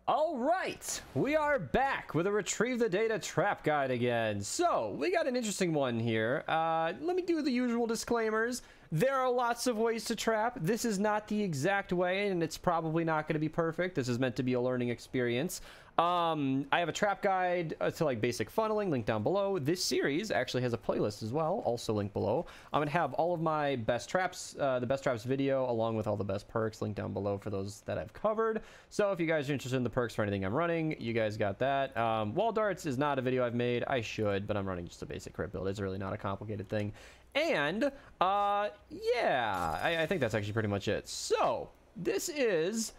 All right, we are back with a retrieve the data trap guide again. So we got an interesting one here. Let me do the usual disclaimers. There are lots of ways to trap. This is not the exact way, and it's probably not going to be perfect. This is meant to be a learning experience. I have a trap guide to like basic funneling, link down below. This series actually has a playlist as well, also linked below. I'm gonna have all of my best traps, the best traps video, along with all the best perks linked down below for those that I've covered. So if you guys are interested in the perks for anything I'm running, you guys got that. Wall darts is not a video I've made. I should, but I'm running just a basic crit build. It's really not a complicated thing. And yeah, I think that's actually pretty much it. So this is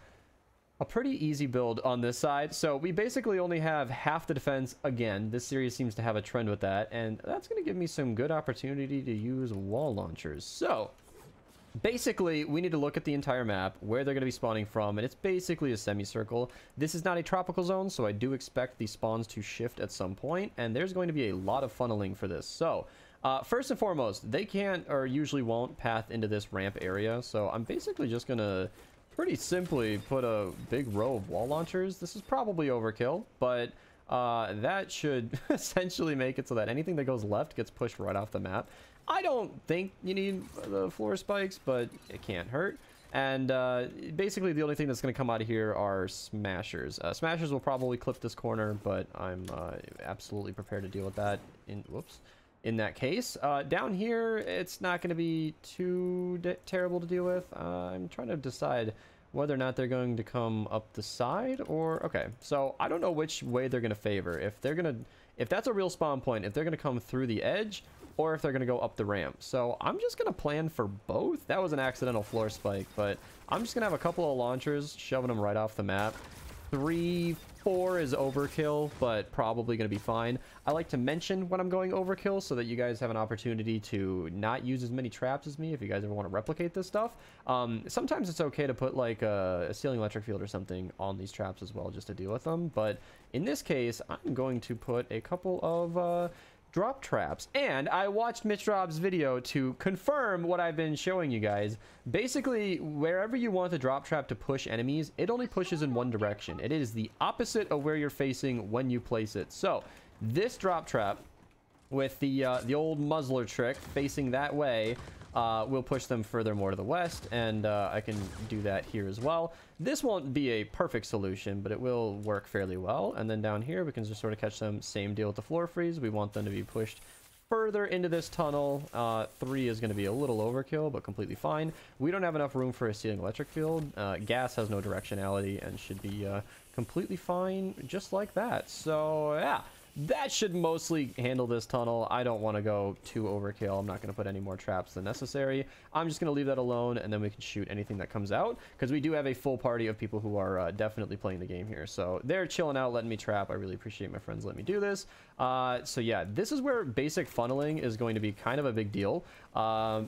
a pretty easy build on this side. So we basically only have half the defense. Again, this series seems to have a trend with that, and that's going to give me some good opportunity to use wall launchers. So basically, we need to look at the entire map, where they're going to be spawning from, and it's basically a semicircle. This is not a tropical zone, so I do expect the spawns to shift at some point, and there's going to be a lot of funneling for this. So first and foremost, they can't or usually won't path into this ramp area, so I'm basically just going to pretty simply put a big row of wall launchers. This is probably overkill, but that should essentially make it so that anything that goes left gets pushed right off the map. I don't think you need the floor spikes, but it can't hurt. And basically the only thing that's going to come out of here are smashers. Smashers will probably clip this corner, but I'm absolutely prepared to deal with that in that case. Down here, it's not going to be too terrible to deal with. I'm trying to decide whether or not they're going to come up the side or... Okay, so I don't know which way they're going to favor. If that's a real spawn point, if they're going to come through the edge or if they're going to go up the ramp. So I'm just going to plan for both. That was an accidental floor spike, but I'm just going to have a couple of launchers shoving them right off the map. 3, 4 is overkill, but probably going to be fine. I like to mention when I'm going overkill so that you guys have an opportunity to not use as many traps as me if you guys ever want to replicate this stuff. Sometimes it's okay to put like a ceiling electric field or something on these traps as well just to deal with them. But in this case, I'm going to put a couple of drop traps, and I watched Mitch Drop's video to confirm what I've been showing you guys. Basically, wherever you want the drop trap to push enemies, it only pushes in one direction. It is the opposite of where you're facing when you place it. So this drop trap with the old muzzler trick facing that way will push them further more to the west, and I can do that here as well. This won't be a perfect solution, but it will work fairly well. And then down here, we can just sort of catch them. Same deal with the floor freeze. We want them to be pushed further into this tunnel. 3 is going to be a little overkill, but completely fine. We don't have enough room for a ceiling electric field. Gas has no directionality and should be completely fine just like that. So yeah, that should mostly handle this tunnel. I don't want to go too overkill. I'm not going to put any more traps than necessary. I'm just going to leave that alone, and then we can shoot anything that comes out, because we do have a full party of people who are definitely playing the game here. So they're chilling out, letting me trap. I really appreciate my friends letting me do this. So yeah, this is where basic funneling is going to be kind of a big deal.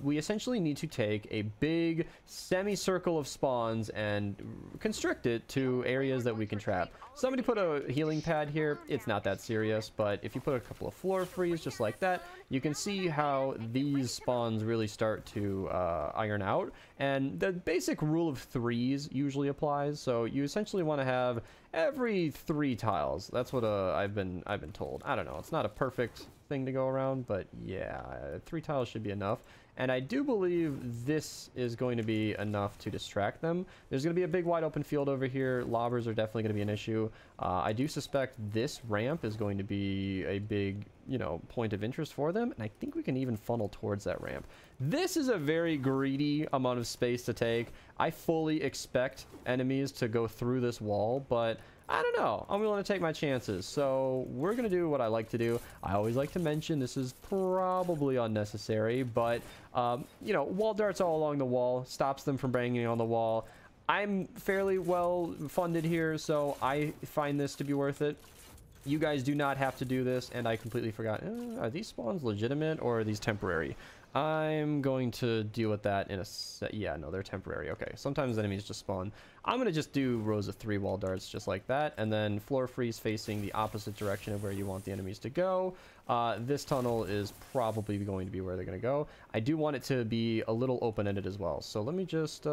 We essentially need to take a big semicircle of spawns and constrict it to areas that we can trap. Somebody put a healing pad here. It's not that serious, but if you put a couple of floor freeze just like that, you can see how these spawns really start to iron out. And the basic rule of 3s usually applies. So you essentially want to have every 3 tiles. That's what I've been told. I don't know. It's not a perfect thing to go around, but yeah, 3 tiles should be enough. And I do believe this is going to be enough to distract them. There's going to be a big wide open field over here. Lobbers are definitely going to be an issue. I do suspect this ramp is going to be a big, point of interest for them, and I think we can even funnel towards that ramp. This is a very greedy amount of space to take. I fully expect enemies to go through this wall, but I don't know. I'm willing to take my chances. So we're going to do what I like to do. I always like to mention this is probably unnecessary, but, wall darts all along the wall stops them from banging on the wall. I'm fairly well funded here, so I find this to be worth it. You guys do not have to do this, and I completely forgot. Are these spawns legitimate or are these temporary? I'm going to deal with that in a set. Yeah, no, they're temporary. Okay, sometimes enemies just spawn. I'm going to just do rows of 3 wall darts just like that, and then floor freeze facing the opposite direction of where you want the enemies to go. This tunnel is probably going to be where they're going to go. I do want it to be a little open-ended as well, so let me just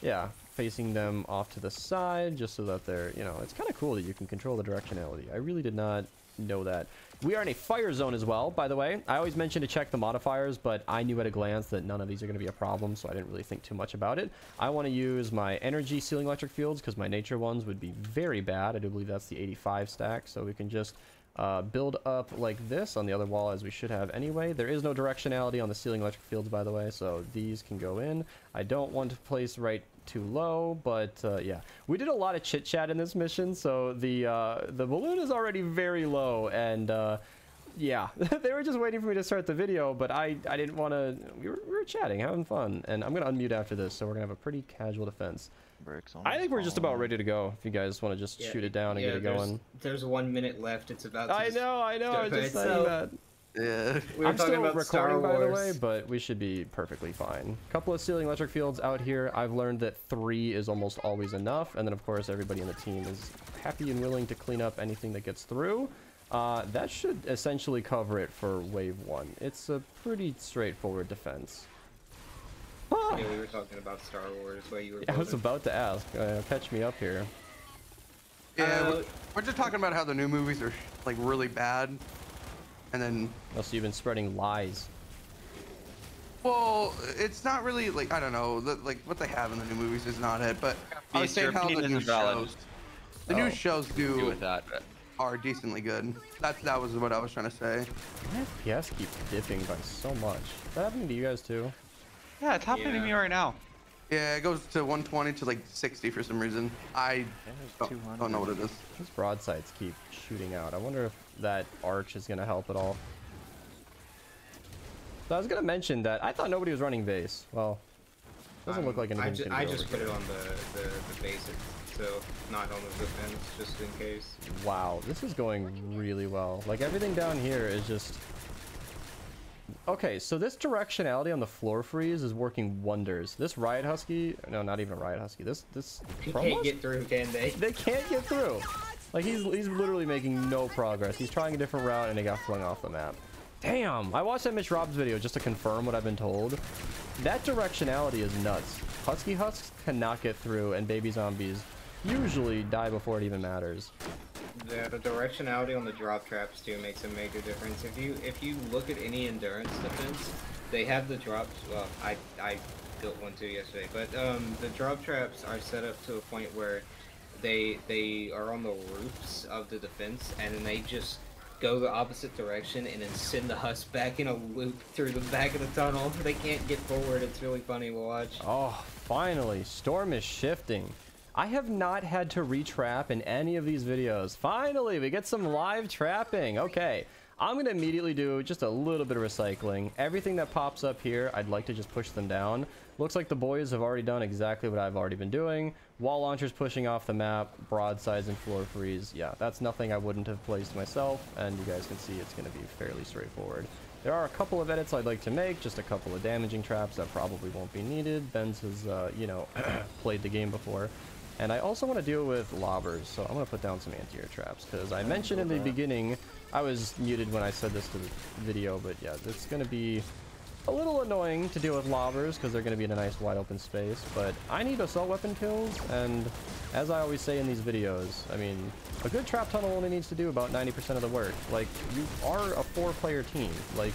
yeah, facing them off to the side just so that they're, you know, it's kind of cool that you can control the directionality. I really did not know that. We are in a fire zone as well, by the way. I always mention to check the modifiers, but I knew at a glance that none of these are going to be a problem, so I didn't really think too much about it. I want to use my energy ceiling electric fields because my nature ones would be very bad. I do believe that's the 85 stack, so we can just build up like this on the other wall, as we should have anyway. There is no directionality on the ceiling electric fields, by the way, so these can go in. I don't want to place right too low, but yeah, we did a lot of chit chat in this mission, so the balloon is already very low, and yeah, they were just waiting for me to start the video, but I didn't want to. We were chatting, having fun, and I'm gonna unmute after this, so we're gonna have a pretty casual defense. I think we're just about ready to go. If you guys want to just shoot it down and get it going. There's 1 minute left. It's about to I know. I just saying that. Yeah. I'm still recording, by the way, but we should be perfectly fine. Couple of ceiling electric fields out here. I've learned that 3 is almost always enough, and then of course everybody in the team is happy and willing to clean up anything that gets through. That should essentially cover it for wave 1. It's a pretty straightforward defense. Yeah, we were talking about Star Wars while you were I was about to ask. Catch me up here. Yeah, we're just talking about how the new movies are like really bad, and then. Also, you've been spreading lies. Well, it's not really like, I don't know, like what they have in the new movies is not it. But I was saying how the new shows, new shows are decently good. That was what I was trying to say. My FPS keeps dipping by so much. Is that happening to you guys too? Yeah, it's happening to me right now. Yeah, it goes to 120 to like 60 for some reason. I don't know what it is. These broadsides keep shooting out. I wonder if that arch is going to help at all. So I was going to mention that I thought nobody was running base. Well, doesn't look like anything's going to I just put it on the base, so not on the defense, just in case. Wow, this is going really well. Like everything down here is just... Okay, so this directionality on the floor freeze is working wonders. This Riot Husky, no, not even a Riot Husky. This They can't get through, can they? They can't get through. Like he's literally making no progress. He's trying a different route and he got flung off the map. Damn, I watched that Mitch Rob's video just to confirm what I've been told. That directionality is nuts. Husky Husks cannot get through, and baby zombies usually die before it even matters. Yeah, the directionality on the drop traps too makes a major difference. If you look at any endurance defense, they have the drops. Well, I built one too yesterday, but the drop traps are set up to a point where they are on the roofs of the defense, and then they just go the opposite direction and then send the Husk back in a loop through the back of the tunnel. They can't get forward. It's really funny to watch. Oh, finally, Storm is shifting. I have not had to retrap in any of these videos. Finally, we get some live trapping. Okay, I'm going to immediately do just a little bit of recycling. Everything that pops up here, I'd like to just push them down. Looks like the boys have already done exactly what I've already been doing. Wall launchers pushing off the map, broadsides and floor freeze. Yeah, that's nothing I wouldn't have placed myself, and you guys can see it's going to be fairly straightforward. There are a couple of edits I'd like to make, just a couple of damaging traps that probably won't be needed. Benz has, you know, played the game before. And I also want to deal with lobbers, so I'm going to put down some anti-air traps, because I mentioned in the beginning, I was muted when I said this to the video, but yeah, it's going to be a little annoying to deal with lobbers, because they're going to be in a nice wide open space, but I need assault weapon kills, and as I always say in these videos, I mean, a good trap tunnel only needs to do about 90% of the work. Like, you are a 4-player team. Like,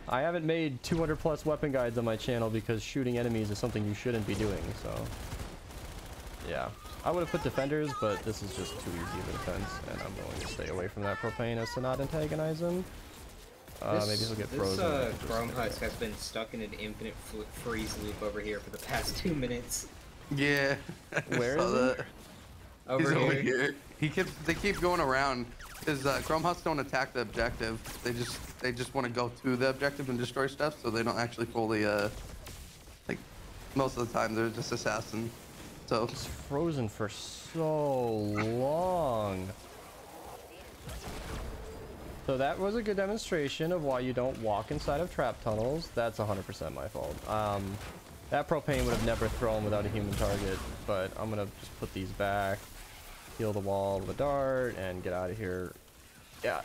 I haven't made 200 plus weapon guides on my channel because shooting enemies is something you shouldn't be doing, so... Yeah, I would have put defenders, but this is just too easy of a defense, and I'm going to stay away from that propane as to not antagonize him. Maybe he'll get frozen. This Chrome Husk has been stuck in an infinite freeze loop over here for the past 2 minutes. Yeah. Where is he? Over here. They keep going around. Because Chrome Husks don't attack the objective. They just want to go to the objective and destroy stuff, so they don't actually fully like most of the time they're just assassin. So it's frozen for so long. So that was a good demonstration of why you don't walk inside of trap tunnels. That's 100% my fault. That propane would have never thrown without a human target, but I'm gonna just put these back, heal the wall with a dart, and get out of here. Yeah,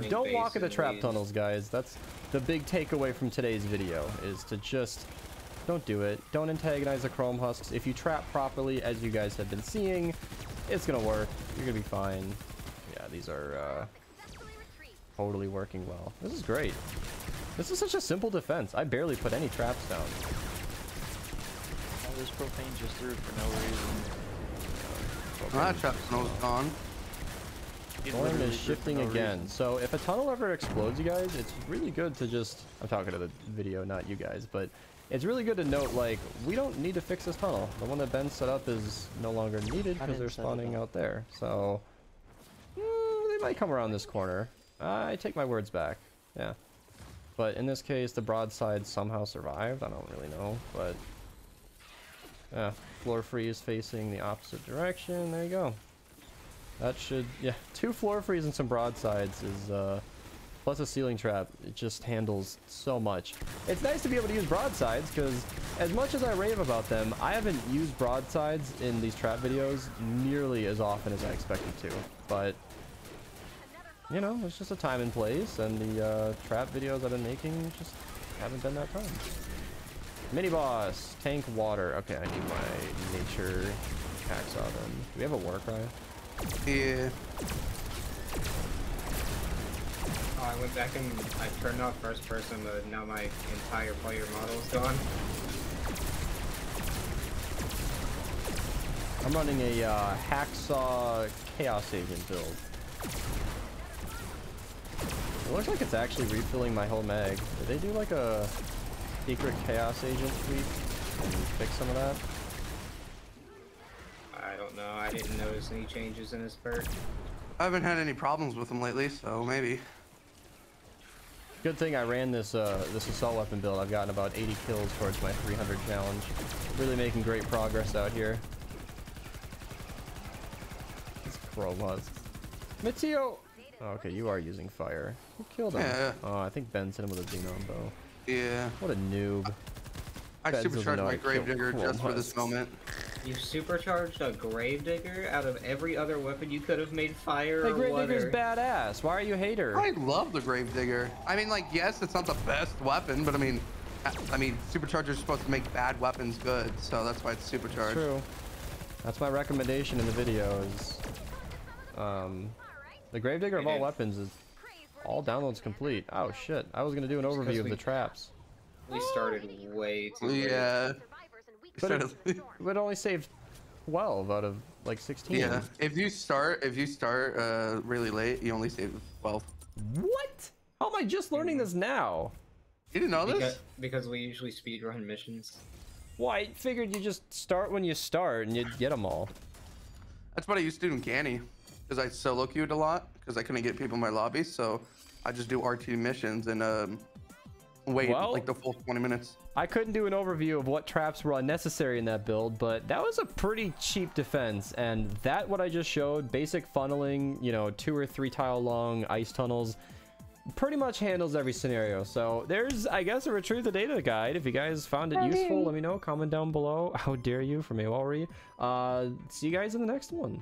don't walk in the trap tunnels, guys. That's the big takeaway from today's video, is to just Don't do it. Don't antagonize the chrome husks. If you trap properly, as you guys have been seeing, it's gonna work. You're gonna be fine. Yeah, these are totally working well. This is great. This is such a simple defense. I barely put any traps down. All this propane just threw it for no reason. That trap snow's gone. Storm is shifting again. So if a tunnel ever explodes, you guys, it's really good to just... I'm talking to the video, not you guys, but it's really good to note, like, we don't need to fix this tunnel. The one that Ben set up is no longer needed because they're spawning out there. So they might come around this corner. I take my words back. Yeah. But in this case, the broadside somehow survived. I don't really know, but yeah, floor free is facing the opposite direction. There you go. That should, yeah, 2 floor frees and some broadsides is plus a ceiling trap. It just handles so much. It's nice to be able to use broadsides because as much as I rave about them, I haven't used broadsides in these trap videos nearly as often as I expected to. But you know, it's just a time and place, and the trap videos I've been making just haven't been that time. Mini boss, tank water. Okay, I need my nature hacksaw then. Do we have a war cry? Yeah. Oh, I went back and I turned off first person mode. Now my entire player model is gone. I'm running a hacksaw chaos agent build. It looks like it's actually refilling my whole mag. Did they do like a secret chaos agent tweak and fix some of that? I don't know. I didn't notice any changes in his perk. I haven't had any problems with them lately, so maybe. Good thing I ran this this assault weapon build. I've gotten about 80 kills towards my 300 challenge. Really making great progress out here. It's chrome husks. Mitio! Oh, okay, you are using fire. Who killed him? Yeah. Oh, I think Ben's hit him with a xenon bow. Yeah. What a noob. I Ben's doesn't supercharged know my I killed gravedigger chrome just for this husks. moment. You supercharged a gravedigger out of every other weapon you could have made fire Hey, or gravedigger's water. badass. Why are you a hater? I love the gravedigger. I mean, like, yes, it's not the best weapon, but I mean, superchargers are supposed to make bad weapons good, so that's why it's supercharged. True. That's my recommendation in the video is, the gravedigger of all weapons is all downloads complete. Oh shit, I was gonna do an overview of the traps. We started way too late. Yeah. But it only saved 12 out of like 16. Yeah. If you start really late, you only save 12. What? How am I just learning this now? You didn't know this? Because we usually speedrun missions. Well, I figured you just start when you start and you'd get them all. That's what I used to do in Canny, because I solo queued a lot, because I couldn't get people in my lobby, so I just do RT missions and wait like the full 20 minutes. I couldn't do an overview of what traps were unnecessary in that build, but that was a pretty cheap defense, and that what I just showed, basic funneling, you know, 2 or 3 tile long ice tunnels, pretty much handles every scenario. So there's, I guess, a retrieve the data guide. If you guys found it useful, let me know. Comment down below. How dare you from AWOLRY. See you guys in the next one.